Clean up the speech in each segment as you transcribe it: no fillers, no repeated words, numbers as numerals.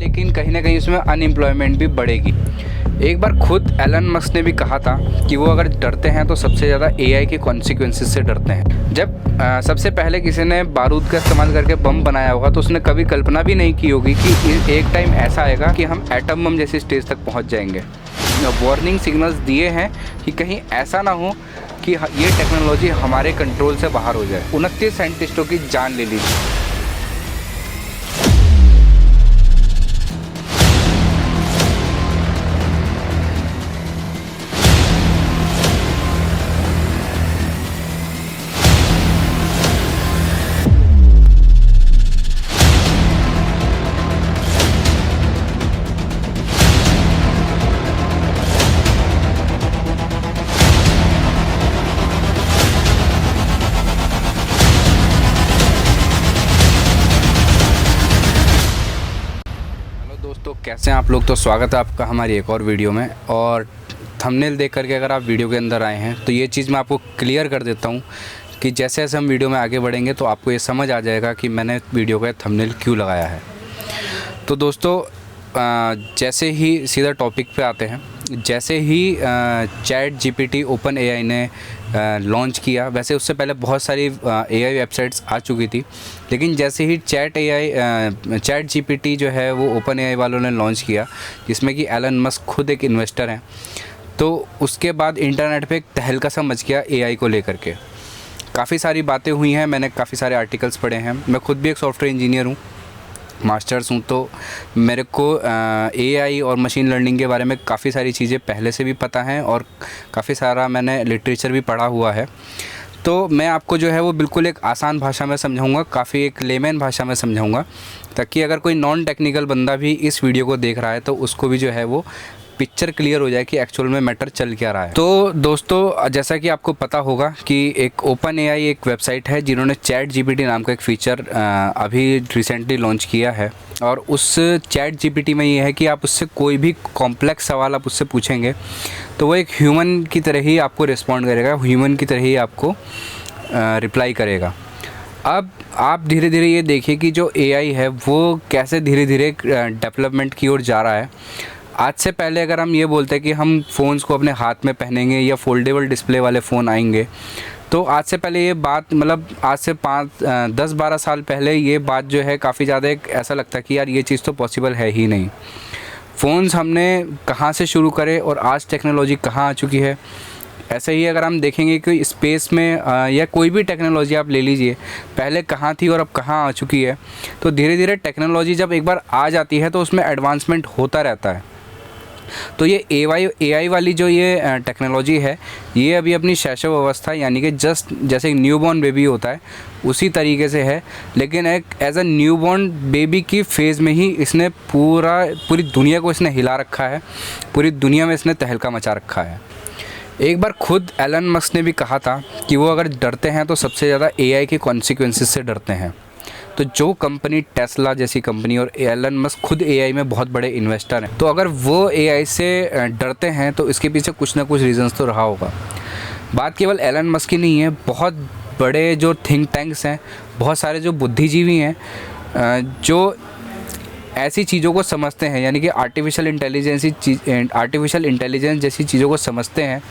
लेकिन कहीं ना कहीं उसमें अनएम्प्लॉयमेंट भी बढ़ेगी। एक बार खुद एलन मस्क ने भी कहा था कि वो अगर डरते हैं तो सबसे ज़्यादा एआई के कॉन्सिक्वेंसेस से डरते हैं। जब सबसे पहले किसी ने बारूद का इस्तेमाल करके बम बनाया होगा तो उसने कभी कल्पना भी नहीं की होगी कि एक टाइम ऐसा आएगा कि हम एटम बम जैसी स्टेज तक पहुंच जाएंगे। वार्निंग सिग्नल्स दिए हैं कि कहीं ऐसा ना हो कि ये टेक्नोलॉजी हमारे कंट्रोल से बाहर हो जाए। 29 साइंटिस्टों की जान ले ली थी। दोस्तों कैसे हैं आप लोग। तो स्वागत है आपका हमारी एक और वीडियो में। और थंबनेल देख करके अगर आप वीडियो के अंदर आए हैं तो ये चीज़ मैं आपको क्लियर कर देता हूँ कि जैसे जैसे हम वीडियो में आगे बढ़ेंगे तो आपको ये समझ आ जाएगा कि मैंने वीडियो का थंबनेल क्यों लगाया है। तो दोस्तों जैसे ही सीधा टॉपिक पे आते हैं, जैसे ही चैट जीपीटी ओपन एआई ने लॉन्च किया, वैसे उससे पहले बहुत सारी एआई वेबसाइट्स आ चुकी थी, लेकिन जैसे ही चैट जीपीटी जो है वो ओपन एआई वालों ने लॉन्च किया, जिसमें कि एलन मस्क खुद एक इन्वेस्टर हैं, तो उसके बाद इंटरनेट पे एक तहलका सा मच गया एआई को लेकर के। काफ़ी सारी बातें हुई हैं, मैंने काफ़ी सारे आर्टिकल्स पढ़े हैं। मैं खुद भी एक सॉफ्टवेयर इंजीनियर हूँ, मास्टर्स हूँ, तो मेरे को एआई और मशीन लर्निंग के बारे में काफ़ी सारी चीज़ें पहले से भी पता हैं और काफ़ी सारा मैंने लिटरेचर भी पढ़ा हुआ है। तो मैं आपको जो है वो बिल्कुल एक आसान भाषा में समझाऊंगा, काफ़ी एक लेमैन भाषा में समझाऊंगा, ताकि अगर कोई नॉन टेक्निकल बंदा भी इस वीडियो को देख रहा है तो उसको भी जो है वो पिक्चर क्लियर हो जाए कि एक्चुअल में मैटर चल क्या रहा है। तो दोस्तों जैसा कि आपको पता होगा कि एक ओपन एआई एक वेबसाइट है जिन्होंने चैट जीपीटी नाम का एक फ़ीचर अभी रिसेंटली लॉन्च किया है। और उस चैट जीपीटी में ये है कि आप उससे कोई भी कॉम्प्लेक्स सवाल आप उससे पूछेंगे तो वो एक ह्यूमन की तरह ही आपको रिस्पॉन्ड करेगा, ह्यूमन की तरह ही आपको रिप्लाई करेगा। अब आप धीरे धीरे ये देखिए कि जो एआई है वो कैसे धीरे धीरे डेवलपमेंट की ओर जा रहा है। आज से पहले अगर हम ये बोलते हैं कि हम फ़ोन्स को अपने हाथ में पहनेंगे या फोल्डेबल डिस्प्ले वाले फ़ोन आएंगे, तो आज से पहले ये बात, मतलब आज से 10-12 साल पहले ये बात जो है काफ़ी ज़्यादा एक ऐसा लगता है कि यार ये चीज़ तो पॉसिबल है ही नहीं। फ़ोन्स हमने कहाँ से शुरू करे और आज टेक्नोलॉजी कहाँ आ चुकी है। ऐसे ही अगर हम देखेंगे कि स्पेस में या कोई भी टेक्नोलॉजी आप ले लीजिए, पहले कहाँ थी और अब कहाँ आ चुकी है। तो धीरे धीरे टेक्नोलॉजी जब एक बार आ जाती है तो उसमें एडवांसमेंट होता रहता है। तो ये एआई वाली जो ये टेक्नोलॉजी है, ये अभी अपनी शैशव अवस्था, यानी कि जस्ट जैसे एक न्यूबॉर्न बेबी होता है उसी तरीके से है, लेकिन एक एज अ न्यूबॉर्न बेबी की फेज़ में ही इसने पूरी दुनिया को इसने हिला रखा है, पूरी दुनिया में इसने तहलका मचा रखा है। एक बार खुद एलन मस्क ने भी कहा था कि वो अगर डरते हैं तो सबसे ज़्यादा एआई के कॉन्सिक्वेंसेस से डरते हैं। तो जो कंपनी टेस्ला जैसी कंपनी, और एलन मस्क खुद एआई में बहुत बड़े इन्वेस्टर हैं, तो अगर वो एआई से डरते हैं तो इसके पीछे कुछ ना कुछ रीज़न्स तो रहा होगा। बात केवल एलन मस्क की नहीं है, बहुत बड़े जो थिंक टैंक्स हैं, बहुत सारे जो बुद्धिजीवी हैं जो ऐसी चीज़ों को समझते हैं, यानी कि आर्टिफिशियल इंटेलिजेंस जैसी चीज़ों को समझते हैं,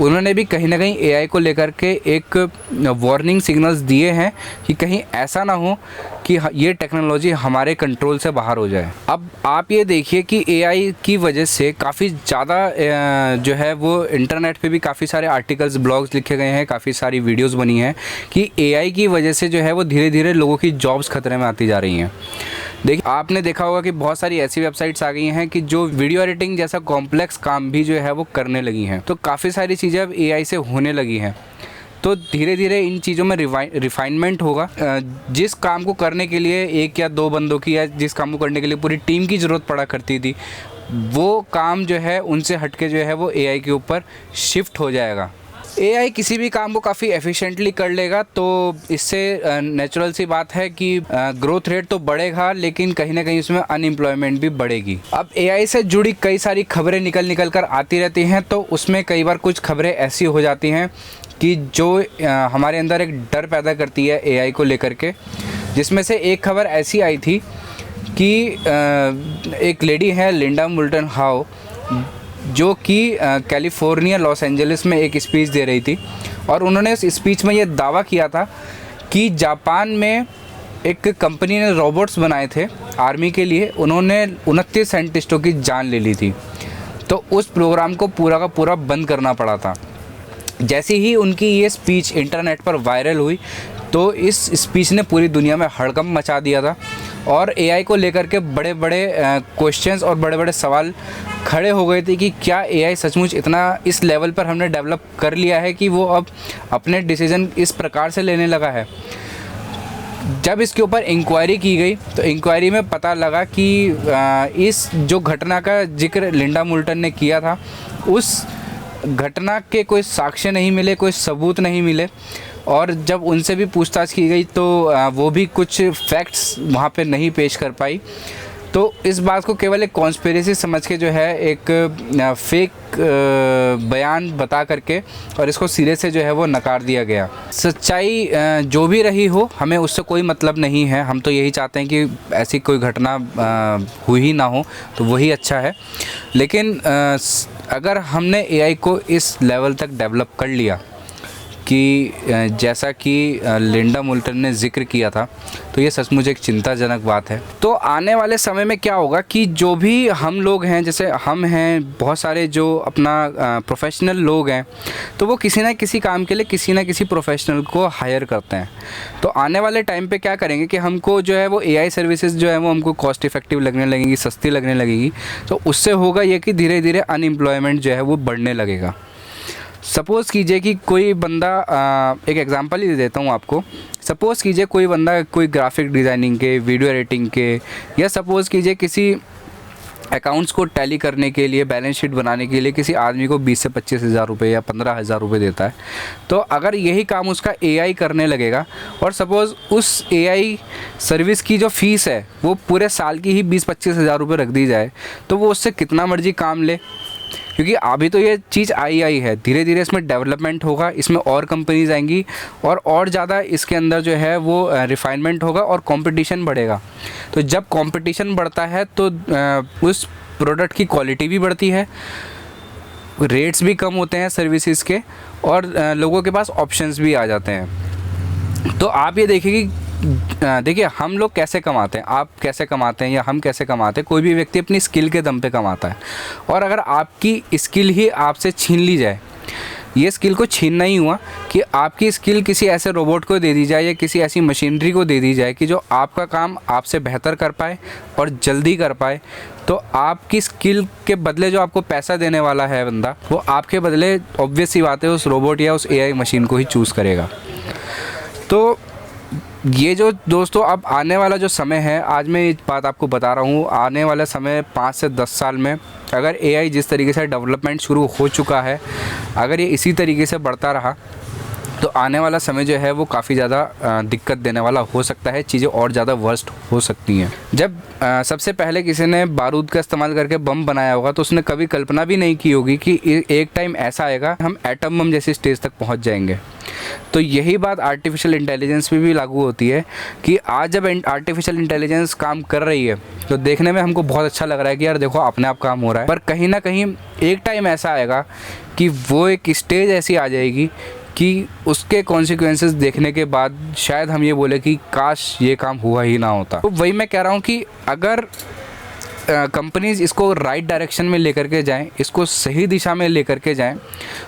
उन्होंने भी कहीं ना कहीं एआई को लेकर के एक वार्निंग सिग्नल्स दिए हैं कि कहीं ऐसा ना हो कि ये टेक्नोलॉजी हमारे कंट्रोल से बाहर हो जाए। अब आप ये देखिए कि एआई की वजह से काफ़ी ज़्यादा जो है वो इंटरनेट पे भी काफ़ी सारे आर्टिकल्स, ब्लॉग्स लिखे गए हैं, काफ़ी सारी वीडियोस बनी हैं कि एआई की वजह से जो है वो धीरे धीरे लोगों की जॉब्स खतरे में आती जा रही हैं। देखिए, आपने देखा होगा कि बहुत सारी ऐसी वेबसाइट्स आ गई हैं कि जो वीडियो एडिटिंग जैसा कॉम्प्लेक्स काम भी जो है वो करने लगी हैं। तो काफ़ी सारी चीज़ें अब एआई से होने लगी हैं। तो धीरे धीरे इन चीज़ों में रिफाइनमेंट होगा। जिस काम को करने के लिए एक या दो बंदों की, या जिस काम को करने के लिए पूरी टीम की ज़रूरत पड़ा करती थी, वो काम जो है उनसे हटके जो है वो एआई के ऊपर शिफ्ट हो जाएगा। एआई किसी भी काम को काफ़ी एफिशिएंटली कर लेगा, तो इससे नेचुरल सी बात है कि ग्रोथ रेट तो बढ़ेगा, लेकिन कहीं ना कहीं उसमें अनएम्प्लॉयमेंट भी बढ़ेगी। अब एआई से जुड़ी कई सारी खबरें निकल कर आती रहती हैं, तो उसमें कई बार कुछ खबरें ऐसी हो जाती हैं कि जो हमारे अंदर एक डर पैदा करती है एआई को लेकर के। जिसमें से एक खबर ऐसी आई थी कि एक लेडी है लिंडा मोल्टन हाउ, जो कि कैलिफोर्निया लॉस एंजलिस में एक स्पीच दे रही थी, और उन्होंने इस स्पीच में ये दावा किया था कि जापान में एक कंपनी ने रोबोट्स बनाए थे आर्मी के लिए, उन्होंने 29 साइंटिस्टों की जान ले ली थी, तो उस प्रोग्राम को पूरा का पूरा बंद करना पड़ा था। जैसे ही उनकी ये स्पीच इंटरनेट पर वायरल हुई तो इस स्पीच ने पूरी दुनिया में हड़कंप मचा दिया था, और एआई को लेकर के बड़े बड़े क्वेश्चंस और बड़े बड़े सवाल खड़े हो गए थे कि क्या एआई सचमुच इतना इस लेवल पर हमने डेवलप कर लिया है कि वो अब अपने डिसीज़न इस प्रकार से लेने लगा है। जब इसके ऊपर इंक्वायरी की गई तो इंक्वायरी में पता लगा कि इस जो घटना का जिक्र लिंडा मोल्टन ने किया था, उस घटना के कोई साक्ष्य नहीं मिले, कोई सबूत नहीं मिले, और जब उनसे भी पूछताछ की गई तो वो भी कुछ फैक्ट्स वहाँ पे नहीं पेश कर पाई। तो इस बात को केवल एक कॉन्स्पिरेसी समझ के जो है एक फेक बयान बता करके और इसको सिरे से जो है वो नकार दिया गया। सच्चाई जो भी रही हो, हमें उससे कोई मतलब नहीं है। हम तो यही चाहते हैं कि ऐसी कोई घटना हुई ही ना हो, तो वही अच्छा है। लेकिन अगर हमने एआई को इस लेवल तक डेवलप कर लिया कि जैसा कि लिंडा मोल्टन ने जिक्र किया था, तो ये सचमुच एक चिंताजनक बात है। तो आने वाले समय में क्या होगा कि जो भी हम लोग हैं, जैसे हम हैं, बहुत सारे जो अपना प्रोफेशनल लोग हैं, तो वो किसी ना किसी काम के लिए किसी ना किसी प्रोफेशनल को हायर करते हैं। तो आने वाले टाइम पे क्या करेंगे कि हमको जो है वो एआई सर्विसेज जो है वो हमको कॉस्ट इफ़ेक्टिव लगने लगेंगी, सस्ती लगने लगेगी। तो उससे होगा ये कि धीरे धीरे अनएम्प्लॉयमेंट जो है वो बढ़ने लगेगा। सपोज़ कीजिए कि कोई बंदा, एक एग्जांपल ही दे देता हूँ आपको। सपोज़ कीजिए कोई बंदा कोई ग्राफिक डिज़ाइनिंग के, वीडियो एडिटिंग के, या सपोज़ कीजिए किसी अकाउंट्स को टैली करने के लिए, बैलेंस शीट बनाने के लिए किसी आदमी को 20 से 25 हज़ार रुपये या 15,000 रुपये देता है। तो अगर यही काम उसका एआई करने लगेगा, और सपोज़ उस एआई सर्विस की जो फ़ीस है वो पूरे साल की ही 20-25 हज़ार रुपये रख दी जाए, तो वो उससे कितना मर्जी काम ले, क्योंकि अभी तो ये चीज़ आई है। धीरे धीरे इसमें डेवलपमेंट होगा, इसमें और कंपनीज आएंगी, और ज़्यादा इसके अंदर जो है वो रिफाइनमेंट होगा और कंपटीशन बढ़ेगा। तो जब कंपटीशन बढ़ता है तो उस प्रोडक्ट की क्वालिटी भी बढ़ती है, रेट्स भी कम होते हैं सर्विसेज के, और लोगों के पास ऑप्शंस भी आ जाते हैं। तो आप ये देखिए कि देखिए हम लोग कैसे कमाते हैं, आप कैसे कमाते हैं या हम कैसे कमाते हैं। कोई भी व्यक्ति अपनी स्किल के दम पे कमाता है, और अगर आपकी स्किल ही आपसे छीन ली जाए, ये स्किल को छीनना ही हुआ कि आपकी स्किल किसी ऐसे रोबोट को दे दी जाए या किसी ऐसी मशीनरी को दे दी जाए कि जो आपका काम आपसे बेहतर कर पाए और जल्दी कर पाए, तो आपकी स्किल के बदले जो आपको पैसा देने वाला है बंदा, वो आपके बदले ऑब्वियस सी बात है उस रोबोट या उस एआई मशीन को ही चूज़ करेगा। तो ये जो दोस्तों अब आने वाला जो समय है, आज मैं ये बात आपको बता रहा हूँ, आने वाला समय 5 से 10 साल में अगर एआई जिस तरीके से डेवलपमेंट शुरू हो चुका है, अगर ये इसी तरीके से बढ़ता रहा, तो आने वाला समय जो है वो काफ़ी ज़्यादा दिक्कत देने वाला हो सकता है। चीज़ें और ज़्यादा वर्स्ट हो सकती हैं। जब सबसे पहले किसी ने बारूद का इस्तेमाल करके बम बनाया होगा, तो उसने कभी कल्पना भी नहीं की होगी कि एक टाइम ऐसा आएगा हम एटम बम जैसी स्टेज तक पहुंच जाएंगे। तो यही बात आर्टिफिशियल इंटेलिजेंस पे भी लागू होती है कि आज जब आर्टिफिशियल इंटेलिजेंस काम कर रही है, तो देखने में हमको बहुत अच्छा लग रहा है कि यार देखो अपने आप काम हो रहा है, पर कहीं ना कहीं एक टाइम ऐसा आएगा कि वो एक स्टेज ऐसी आ जाएगी कि उसके कॉन्सिक्वेंसेस देखने के बाद शायद हम ये बोले कि काश ये काम हुआ ही ना होता। तो वही मैं कह रहा हूँ कि अगर कंपनीज़ इसको राइट डायरेक्शन में लेकर के जाएं, इसको सही दिशा में लेकर के जाएं,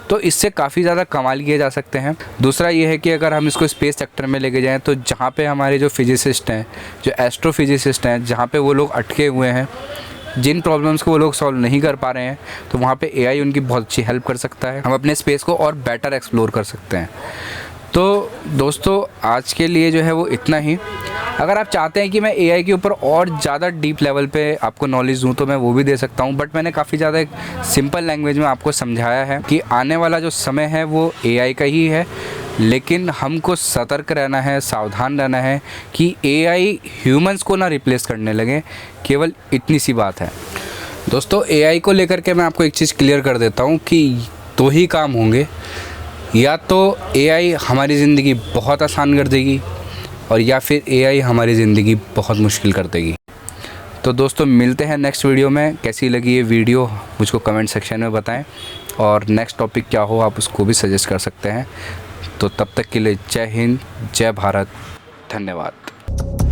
तो इससे काफ़ी ज़्यादा कमाल किए जा सकते हैं। दूसरा ये है कि अगर हम इसको स्पेस सेक्टर में लेके जाएं, तो जहाँ पे हमारे जो फिजिसिस्ट हैं, जो एस्ट्रोफिजिसिस्ट हैं, जहाँ पे वो लोग अटके हुए हैं, जिन प्रॉब्लम्स को वो लोग सॉल्व नहीं कर पा रहे हैं, तो वहाँ पे एआई उनकी बहुत अच्छी हेल्प कर सकता है। हम अपने स्पेस को और बेटर एक्सप्लोर कर सकते हैं। तो दोस्तों आज के लिए जो है वो इतना ही। अगर आप चाहते हैं कि मैं एआई के ऊपर और ज़्यादा डीप लेवल पे आपको नॉलेज दूँ, तो मैं वो भी दे सकता हूँ, बट मैंने काफ़ी ज़्यादा एक सिंपल लैंग्वेज में आपको समझाया है कि आने वाला जो समय है वो एआई का ही है, लेकिन हमको सतर्क रहना है, सावधान रहना है कि एआई ह्यूमंस को ना रिप्लेस करने लगे। केवल इतनी सी बात है दोस्तों। एआई को लेकर के मैं आपको एक चीज़ क्लियर कर देता हूँ कि दो ही काम होंगे, या तो एआई हमारी ज़िंदगी बहुत आसान कर देगी, और या फिर एआई हमारी ज़िंदगी बहुत मुश्किल कर देगी। तो दोस्तों मिलते हैं नेक्स्ट वीडियो में। कैसी लगी ये वीडियो मुझको कमेंट सेक्शन में बताएं, और नेक्स्ट टॉपिक क्या हो आप उसको भी सजेस्ट कर सकते हैं। तो तब तक के लिए जय हिंद, जय भारत, धन्यवाद।